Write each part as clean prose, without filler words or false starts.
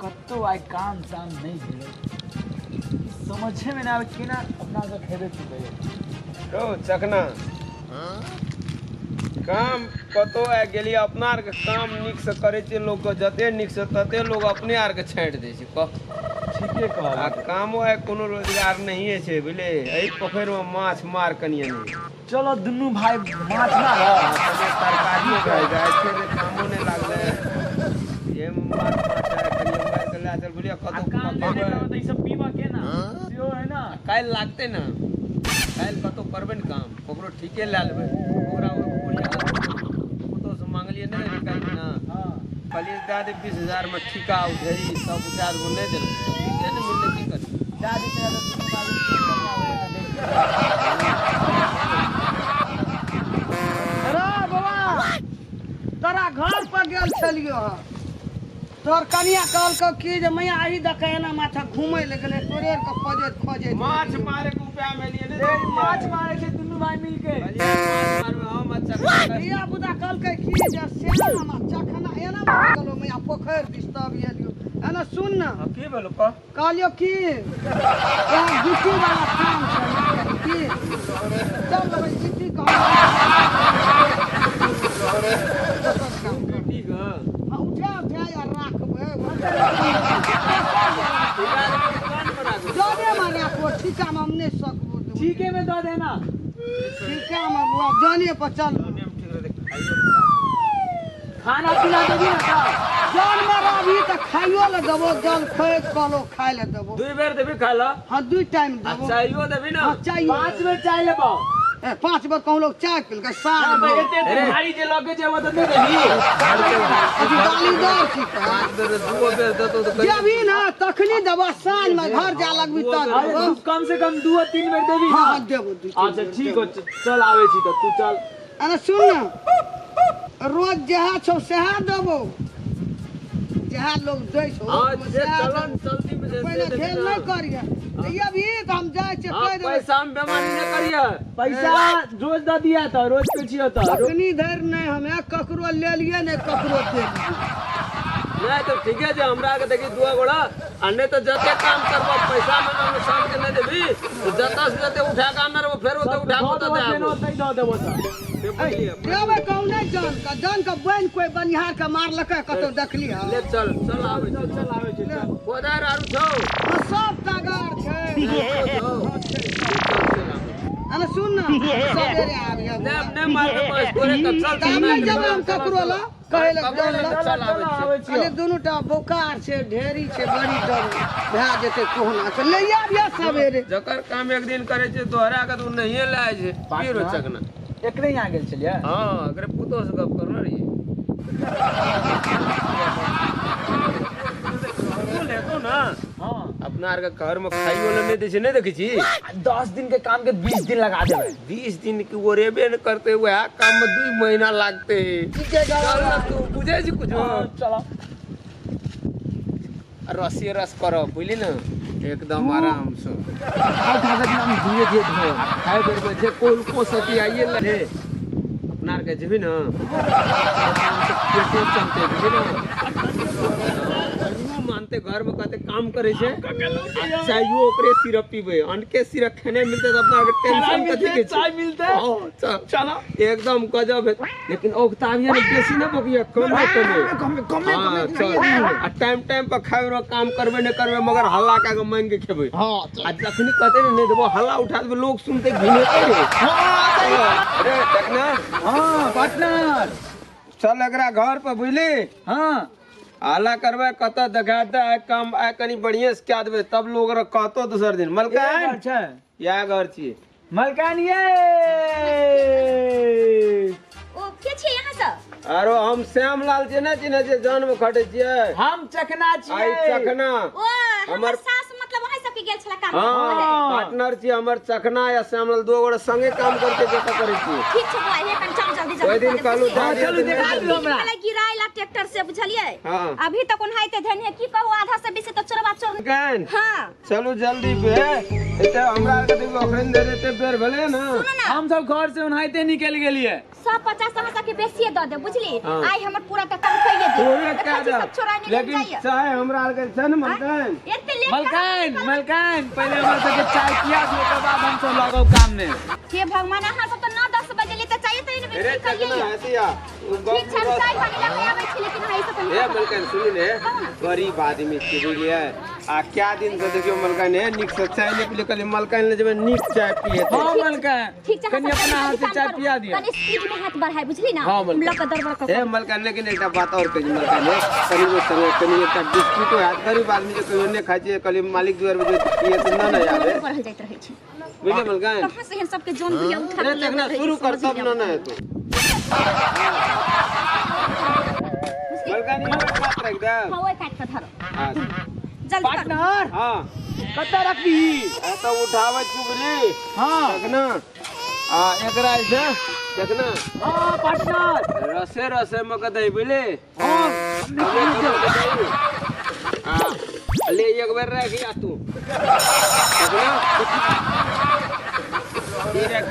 कत्तो आई काम साम नहीं भेले समझे में ना आवे केना अपना के खेबे चुके तो चकना काम कतो आ गेली अपना आर के काम निक से करे छे लोग के जते निक से तते लोग अपने आर के छांट दे छे क ठीके कहला आ कामो है कोनो रोजगार नहीं है छे बुझले एही पोखर में माछ मार कनिया नहीं चलो दुनू भाई माछ ना तने तरकारी रह जाए छे रे कामो ने लागले ये माछ माछ है कनिया मार के ला चल बुलिया कतो काम करे तो ई सब पीवा के ना यो है ना काल लागते ना काल कतो करबे न काम ओकरो ठीके ला लेबे ओकरा तो से मांगलिए ना काल ना हां खाली दादे 20000 में ठिका उधरी सब उधार वो नहीं दे ठीके न मिलले की कर दादी तेरा तो दुनू भाई अरे बाबा तोरा घर पर गेल छलियो तोर कनिया कहल की जे मैया आही देखे ना माथा घूमे ले गेले तोरे के खोजे माछ मारे के उपाय में लिए ए माछ मारे थे दुनू भाई मिल के माछ मारवे हम अच्छा रिया बुदा कहल की जे सेना चखना एना चलो मैया पोखर दिस्तब एलियो एना सुन ना की बोलो क कहलियो की या गिट्टी वाला काम छै की चल भाई गिट्टी कह ठीक है उठा यार राखबे जाने माने को ठीका में हमने सकबो ठीके में दे देना ठीका में बुआ जाने पर चल खाना पीना देबी ना जान मारा भी त खाइयो ले देबो जल खोए कलो खाइ ले देबो दुई बेर देबी खाला हां दू टाइम देबो अच्छा यो देबी ना हां चाहिए 5 बेर चाय लेबो 5 बार कहूं लोग चाय पील के साथ हां एते भारी जे लगे जे वो तो नहीं देबी अभी गालीदार छी पांच बेर दू बेर देतो तो जे भी ना तखनी देबो साँझ में घर जा लगबी त अरे तू कम से कम 2-3 बेर देबी हां देबो अच्छा ठीक हो चल आवे छी तो तू चल अरे सुन ना रोज जहा छौ सेहा देबो जहा लोग दै छौ हां जे चलन चलती में दे पहले दे खेल नहीं करिए ये भी तो हम जाए छे कह देबे पैसा में बेमानी न करिए पैसा रोज द दिया था रोज पे छियो था तखनी धर नहीं हमें ककरो ले लिए नहीं ककरो दे नहीं तो ठीक है जे हमरा के देखी दुआ गोड़ा अन्ने तो जते काम करबो पैसा में हम साथ के नहीं देबी तो जता से जते उठा के आनर वो फेर वो तो उठा के तो देनो दे तई दो देबो त देबे कहूं नहीं जान का बन कोई बनिहार के मार लके कतो देखली है ले चल चल आवे चल आवे छी चल कोदार आरु छौ सब तगार छे अरे सुन ना सवेरे आबिया ने मार के बस तोरे का चल हम नहीं जब हम ककरो ला कहे लग चल आवे अरे दोनों टा बोकार छे ढेरी छे बड़ी डर भा जेते कोहना से ले आबिया सवेरे जकर काम एक दिन करे छे दोहरा के तू नहीं लाए छे की रोचक ना एकरे ही आ गेल छलिया हां अगर पुतो से गप करना रही बोले तो ना हां अपना आर के घर में खाई वाला नहीं दे छे नहीं देखी छी 10 दिन के काम के 20 दिन लगा देबे 20 दिन की ओरेबे न करते हुए आ काम में 2 महीना लागते चल ना तू बुझे छी कुछ चलो रसी रस करो बुझली ना एकदम आराम से खाए हम धीरे धीरे धो खाए बेर जे कोल को सती आइए लहे अपना आर के जेबी ना पेटो चलते बुझली ना मानते घर में कहते काम करे छे अच्छा यो ओकरे सिरप पीबे अनके सिरप खाने मिलते तो अपना टेंशन कथी के चाय मिलते चलो एकदम गजब है लेकिन ओक्ताविया ने बेसी न बकिया कम है कम हां चल आ टाइम टाइम पर खाए रो काम करबे न करबे मगर हल्ला का के मांग के खेबे हां आ जखनी कहते नहीं देबो हल्ला उठा देबे लोग सुनते घिनेते रे अरे देखना हां पार्टनर चल एकरा घर पर बुझली हां आला करबे कत देखाते है काम आ कनी बढ़िया से क्या देबे तब लोग रे कहतो दूसर दिन मलकान अच्छा या घर छी मलकान ये ओ के छे यहाँ से आरो हम श्यामलाल जी ने चिन्हे जे जान में खटे छियै हम चखना आई छियै चखना ओ हमर सास मतलब वही सब के गेल छला काम हां पार्टनर छी हमर चखना या श्यामलाल दो गोड़े संगे काम करके जता करे छी ठीक छै बुआ हे कन चल जल्दी ओइ दिन कहलु चलू देखा दियो हमरा पहले गिराइला ट्रैक्टर से बुझलिए हां अभी तक उन्हाइते धन है की कहू आधा से बेसी तो चोरबा चोर गन हाँ चलो जल्दी पे एते हमरा के देखो अखन दे देते बेर भले ना सुनो ना हम सब घर से उन्हाइते निकल गेलिए 150 समोसा के बेसिए दे दे बुझली हाँ। आई हमर पूरा का काम कइए दे तोरे तो का कच्ची सब छोड़ा निकल लेकिन जाइए चाहे हमरा के छन मलकन एते लेट मलकान पहले हमरा सबके चाय पिया दियो के बाद हम सब लगब काम में। हे भगवान अहाँ सब तो 9-10 बजे ले तो चाहिए तो अरे इन्हें चकना करिए हसिया ठीक छै चाय पानी लेके आबै छी लेकिन हाई से ए मलकन सुनी ने गरीब आदमी के लिए आ क्या दिन से देखियो मलकन है निक से चाय नहीं पिले कल मलकन ले जब निक चाय पिए हाँ मलकान ठीक छै कनी अपना हाथ से चाय पिया दियो। कनी स्पीड में हाथ बढ़ाई बुझली ना हाँ, हम लोग का दरबार ए का मलकन लेकिन एकटा बात और कही मलकन है करीब संगे कनी एकटा बिस्कुट है गरीब आदमी के कहियो ने खाइ छै कल मालिक दुआर में ये तो ना ना याद है बढ़ल जाइत रहै छै बुझले मलकन कहां से हम सबके जोन भी उठा अरे देखना शुरू कर तब ना है तो मलकन ये बात रख दे हां ओए काट के धरो हां जल्दी कर पार्टनर हां कत्ता रखबी? ए तो उठावे चुगली हाँ देखना आ एकरा से देखना हाँ पार्टनर रसे रसे में कदई बुझले हाँ हां ले एक बार रह गया तू देखना ये रख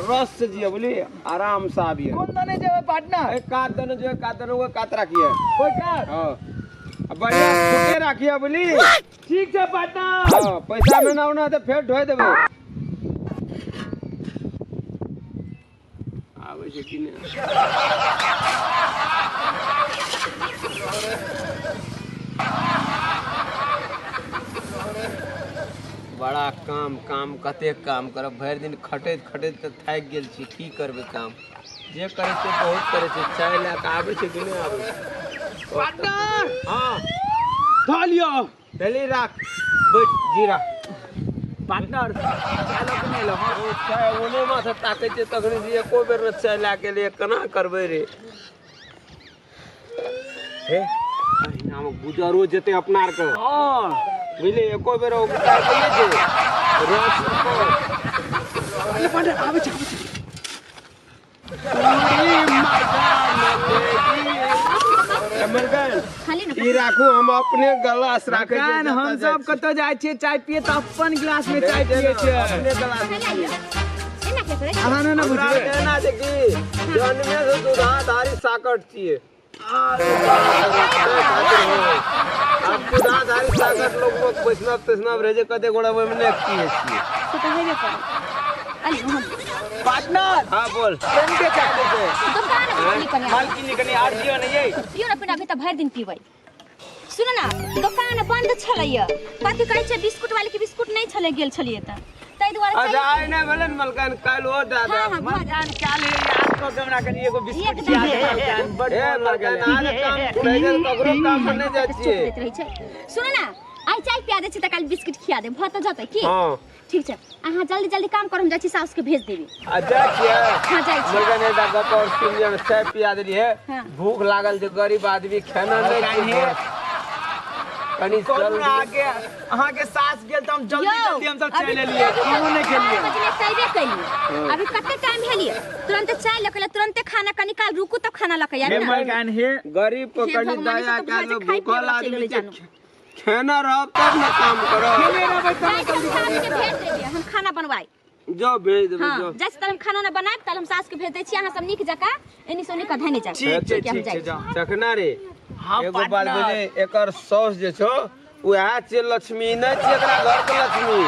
रस से जिया बोली आराम से आबिए कौन दने जेबे पार्टनर? एक काट देना जो काट देना वो काट रखिए कोई का? हां अब बढ़िया फुटे रखिए बोली ठीक है पार्टनर। हां पैसा में ना होना तो फेर ढोय देबे आवे छै कि ने बड़ा काम काम कते काम करब भरि दिन खटैत खटैत तऽ थाकि गेल छी की करबै काम जे करे छै बहुत करे छै चाय लए के आबै छै कि नहीं आबै छै पार्टनर हां धो लियो पहले राख बैठ जीरा पार्टनर चलो कि नहीं लो ओ चाय ओने माथे ताकै छै तखनी जे एको बेर न चाय लए के लिए केना करबै रे हे अहिना में गुजरो जेते अपना आर के हाँ बुझले एको बेर ओ उतार के ले छै रस को अरे पार्टनर आवे छै अमरगन खाली ना ई राखू हम अपने गिलास राखे छै मकान हम सब कतौ जाइ छियै चाय पिए तऽ अपन गिलास में चाय पिए छियै। अपने गिलास खाली आइए एना के करे अहाँ ना बुझबे कहना छै कि जन्मे से दुधाधारी साकट छियै आप दुधाधारी साकट लोग वैष्णव तैष्णव रहे जे कते गोड़ा में ने किए छियै से तो हेबे करे अली हम पार्टनर हां बोल केन के चाय दे छै? दुकान में निकल कन्या मालकिनी कनी आर दियो नहीं ये पियो ना पिना भी तो भर दिन पीबै सुनो ना दुकान बंद छलैया कथि कहै छै बिस्कुट वाले के बिस्कुट नहीं छले गेल छलिए त तै दुआरे अच्छा आइ नै भेलन मलकान काल ओ दादा हां हां मकान क्या ले याद को हमरा कनी एगो बिस्कुट एक खिया दिन दे मकान बड़ ए मन लागल मलकान आज काम पूरे ककरो काम में नहीं जाइ छियै सुनो ना आई चाय पिया दे छी त काल बिस्कुट खिया दे भत जतै की हां ठीक छै अहाँ जल्दी जल्दी काम कर हम जाइ छी साउस के भेज देबी आ जाइ छियै हां जाइ छी मलकान एकटा गप और सुन लिअ चाय पिया देलिए हाँ। भूख लागल जे गरीब आदमी खाना नहीं छै कनी कोन चल आगे अहाँ के सास गेल त हम जल्दी यो, जल्दी हम सब अभी चाय ले लिए खानो नहीं खेलिए। बजने तैबे कैली अभी कते टाइम भेलिए तुरंत चाय लकले तुरंत खाना कनी काल रुकू तब खाना लके हे यार ना मकान हे गरीब पर हे कनी भगवान, दया ई सब कर तो भाई भूखल खाइ पियै आदमी ले के जानू। खाना रह तब न काम करो मेरा भाई जाइ छी हम सास के भेज देबी हम खाना बनवाई जो भेज देबे हां जो जैसे हम खाना न बनाएब तल हम सास के भेज दै छी अहाँ सब नीक जका एनी सोनी का धने जा ठीक छै ठीक छै जाओ चखना रे हाँ, एगो बात पार्टनर। बोले एकर सौस जे छो उहे छै लक्ष्मी नहीं छै एकरा घर के लक्ष्मी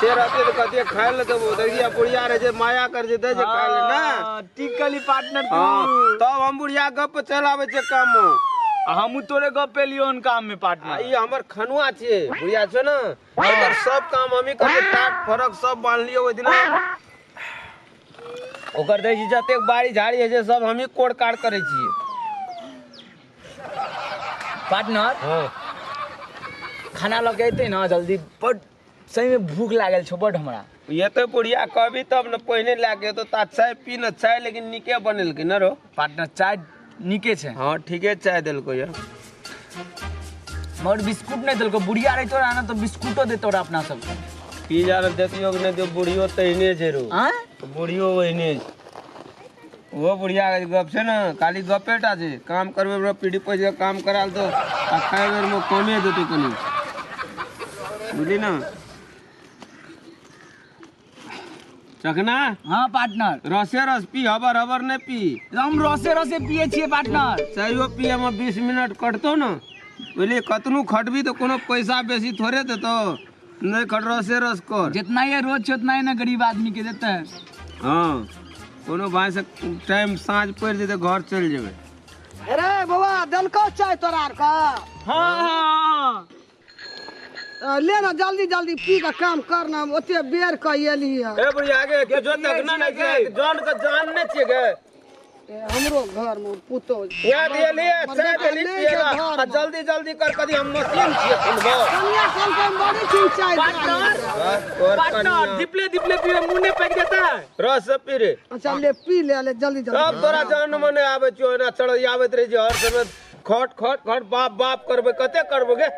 से रहते तो कते खाए ले देबो देखिए बुढ़िया रहे जे माया कर जे दे जे खाए ले ना टिकली पार्टनर हां तब हम बुढ़िया गप चलावे छै काम हम तोरे गप पे लियो उन काम में आ पार्टनर ई हमर खनुआ छियै बुढ़िया छो ना एकर सब काम हमी करके टाट फरक सब बांध लियो ओइ दिना ओकर दै छी जतेक बाड़ी झाड़ी है जे सब हमी कोड़ काट करे छियै पार्टनर हां खाना लगे अइते ना जल्दी बड सही में भूख लागल छो बड हमरा ये तो बुढ़िया कभी तब न पहिने लाके तो ता चाय पी न चाय लेकिन निके बनेलकै न रो पार्टनर चाय निके छै हाँ ठीके चाय देलको या मगर बिस्कुट नहीं देलको बुढ़िया रही तोरा ना तो बिस्कुटो दे तोरा अपना सब की जान देखियो कि नहीं जो बुढ़ियो तहिने छै रो हां बुढ़ियो वहिने छै। वो बुढ़िया के गप छै ना खाली गपेटा छै काम करबे रो पीढ़ी पर काम कराल तो आ खाए बेर में कमे देतो कनी बुझली ना चखना हाँ पार्टनर रसे रस पी हबर हबर नहीं पी हम रसे रसे पिए छिए पार्टनर चाहिए पिए में 20 मिनट कटतो ना बुझली कतनू खटबी तो कोनो पैसा बेसी थोड़े देतो नहीं खट रसे रस कर जितना ये रोज उतना ही ना गरीब आदमी के देते हैं। हाँ कोनो भाई से टाइम साँझ पड़ जेते घर चल जेबे अरे बाबा दलको चाय तोरा आर का हाँ हाँ ले ना जल्दी जल्दी पी का काम करना ओते बेर का एली है ए बुढ़िया आगे के जो तक ना के जान का जान नहीं छिए के हमरो घर में पुतो याद ये लिए चाय पे नहीं पिएगा जल्दी जल्दी कर कदी हम मशीन छिए सुनबो कनिया कल के बड़ी चीज चाय पार्टनर दिपले दिपले पिए मुंह ने फेंक देता है रस पी रे अच्छा ले पी ले जल्दी जल्दी अब तोरा जान मने आवे छो ना चढ़ आवत रही हर समय खट खट खट बाप बाप करबे कते करबे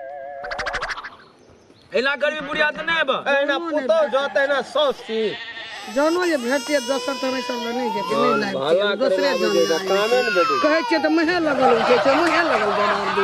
एला गरीब बुढ़िया तो नहीं बा एना पुतो जोते ना 100 सी जानो ये भेटिए दोसर तो नहीं सब नहीं जेते नहीं लाइक भला दूसरे करे जान कामे न बेटी कहे छे तो मुहे लगल छै मुहे लगल बना